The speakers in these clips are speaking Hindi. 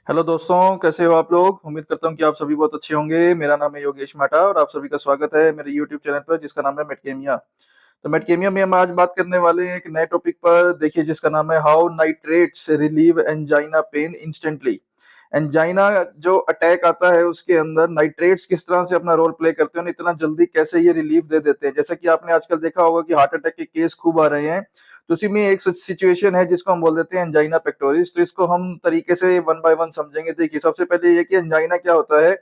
हेलो दोस्तों, कैसे हो आप लोग। उम्मीद करता हूँ कि आप सभी बहुत अच्छे होंगे। मेरा नाम है योगेश माटा और आप सभी का स्वागत है मेरे यूट्यूब चैनल पर जिसका नाम है मेटकेमिया। तो मेटकेमिया में हम आज बात करने वाले हैं एक नए टॉपिक पर, देखिए, जिसका नाम है how nitrates relieve angina pain instantly. Angina जो अटैक आता है उसके अंदर नाइट्रेट्स किस तरह से अपना रोल प्ले करते हैं और इतना जल्दी कैसे ये रिलीफ दे देते हैं। जैसा कि आपने आजकल देखा होगा कि हार्ट अटैक के केस खूब आ रहे हैं, तो उसी में एक सिचुएशन है जिसको हम बोल देते हैं एंजाइना पेक्टोरिस। तो इसको हम तरीके से वन बाय वन समझेंगे। देखिए, सबसे पहले ये कि एंजाइना क्या होता है।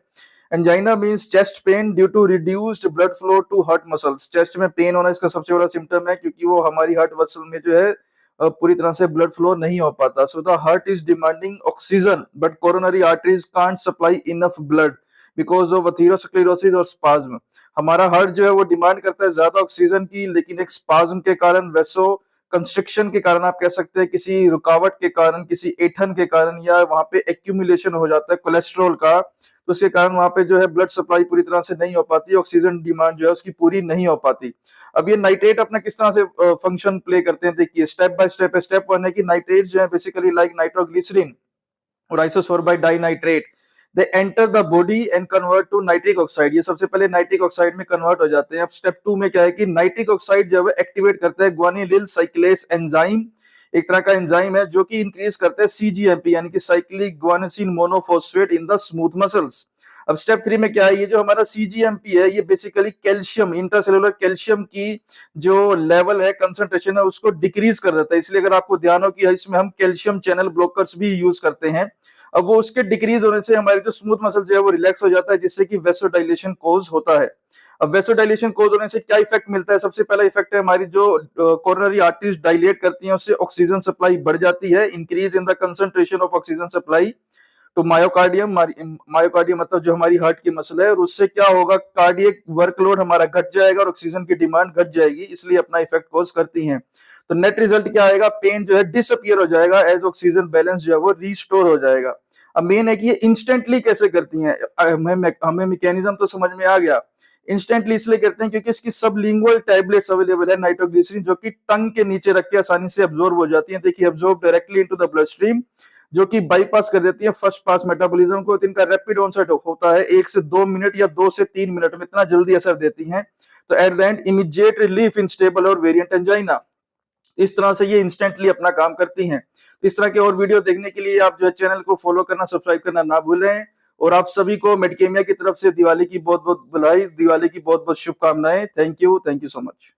Angina means chest pain due to reduced blood flow to heart muscles. Chest में पेन होना इसका सबसे बड़ा सिम्टम है, क्योंकि वो हमारी हार्ट मसल में जो है पूरी तरह से ब्लड फ्लो नहीं हो पाता। So the heart is demanding oxygen but coronary arteries can't supply enough blood because of atherosclerosis और स्पाज्म। हमारा हार्ट जो है वो डिमांड करता है ज्यादा ऑक्सीजन की, लेकिन एक स्पाज्म के कारण, वैसो कंस्ट्रिक्शन के कारण, आप कह सकते हैं किसी रुकावट के कारण, किसी ऐंठन के कारण, या वहां पे एक्यूमुलेशन हो जाता है कोलेस्ट्रॉल का, तो उसके कारण वहां पे जो है ब्लड सप्लाई पूरी तरह से नहीं हो पाती, ऑक्सीजन डिमांड जो है उसकी पूरी नहीं हो पाती। अब ये नाइट्रेट अपना किस तरह से फंक्शन प्ले करते हैं, देखिए स्टेप बाय स्टेप है। स्टेप वन है कि नाइट्रेट जो है बेसिकली लाइक नाइट्रोग्लिसरीन और isosorbide dinitrate, they enter the body and convert to nitric oxide. ये सबसे पहले नाइट्रिक ऑक्साइड में कन्वर्ट हो जाते हैं। अब स्टेप टू में क्या है कि नाइट्रिक ऑक्साइड जो है एक्टिवेट करता है ग्वानिलिल साइक्लेस एंजाइम, एक तरह का एंजाइम है जो कि इंक्रीज करता है सीजीएमपी यानी कि cyclic guanosine monophosphate in the smooth muscles. अब स्टेप थ्री में क्या है, ये जो हमारा सीजीएमपी है ये बेसिकली कैल्शियम, इंट्रासेलुलर कैल्शियम की जो लेवल है, कंसंट्रेशन है, उसको डिक्रीज कर देता है। इसलिए अगर आपको ध्यान हो कि इसमें हम कैल्शियम चैनल ब्लॉकर्स भी यूज करते हैं। अब वो उसके डिक्रीज होने से हमारी जो स्मूथ मसल जो है वो रिलैक्स हो जाता है, जिससे कि वेसोडाइलेशन कोज होता है। अब वेसोडाइलेशन कोज होने से क्या इफेक्ट मिलता है, सबसे पहला इफेक्ट है हमारी जो कोरोनरी आर्टरीज डायलेट करती हैं उससे ऑक्सीजन सप्लाई बढ़ जाती है, increase in the concentration of oxygen supply तो मायोकार्डियम। मायोकार्डियम मतलब जो हमारी हार्ट की मसल है, और उससे क्या होगा, कार्डियक वर्कलोड हमारा घट जाएगा और ऑक्सीजन की डिमांड घट जाएगी, इसलिए अपना इफेक्ट कॉज करती हैं। तो नेट रिजल्ट क्या आएगा, पेन जो है डिसअपियर हो जाएगा एज ऑक्सीजन बैलेंस जो है वो रीस्टोर हो जाएगा। अब मेन है कि ये इंस्टेंटली कैसे करती हैं। हमें मैकेनिज्म तो समझ में आ गया। इंस्टेंटली इसलिए करते हैं क्योंकि इसकी सबलिंगुअल टैबलेट्स अवेलेबल है नाइट्रोग्लिसरीन, जो कि टंग के नीचे रख के आसानी से अब्सॉर्ब हो जाती है। देखिए, absorb directly into the blood stream, जो कि बाईपास कर देती है फर्स्ट पास मेटाबॉलिज्म को। तो इनका रैपिड ऑनसेट होता है 1 से 2 मिनट या 2 से 3 मिनट में, इतना जल्दी असर देती हैं। तो at the end immediate relief in stable और वेरिएंट एंजाइना। इस तरह से ये इंस्टेंटली अपना काम करती हैं। इस तरह के और वीडियो देखने के लिए आप जो है चैनल को फॉलो करना, सब्सक्राइब करना ना भूलें। और आप सभी को मेडकेमिया की तरफ से दिवाली की बहुत बहुत बधाई, दिवाली की बहुत बहुत शुभकामनाएं। Thank you so much.